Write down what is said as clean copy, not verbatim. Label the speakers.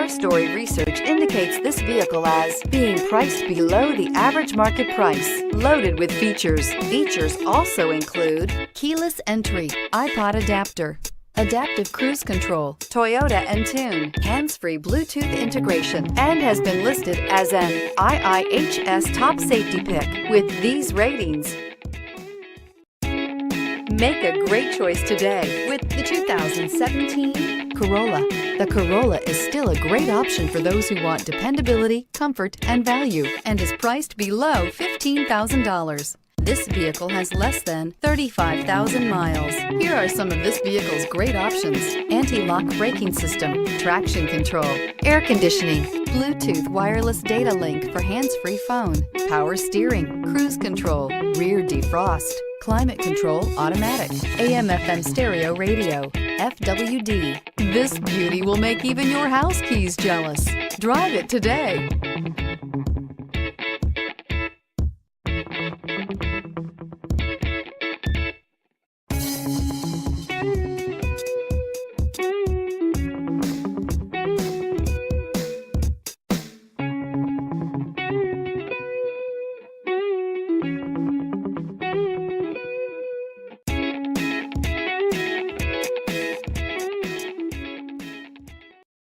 Speaker 1: Our Story research indicates this vehicle as being priced below the average market price, loaded with features. Features also include keyless entry, iPod adapter, adaptive cruise control, Toyota Entune, hands-free Bluetooth integration, and has been listed as an IIHS top safety pick. With these ratings, make a great choice today with the 2017 Corolla. The Corolla is still a great option for those who want dependability, comfort, and value, and is priced below $15,000. This vehicle has less than 35,000 miles. Here are some of this vehicle's great options: anti-lock braking system, traction control, air conditioning, Bluetooth wireless data link for hands-free phone, power steering, cruise control, rear defrost, climate control automatic, AM/FM stereo radio, FWD. This beauty will make even your house keys jealous. Drive it today.